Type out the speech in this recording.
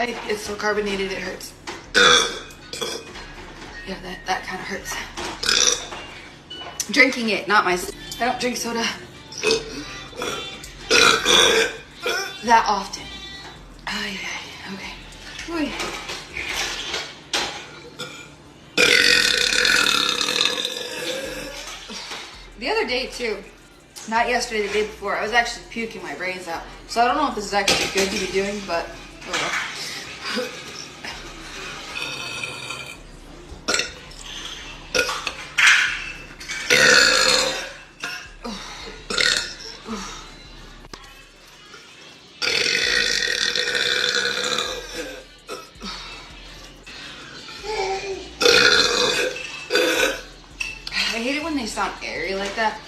It's so carbonated it hurts. Yeah, that kind of hurts. Drinking it, not my... I don't drink soda that often. Okay. Oy. The other day too, not yesterday, the day before, I was actually puking my brains out. So I don't know if this is actually good to be doing, but oh well. I hate it when they sound airy like that.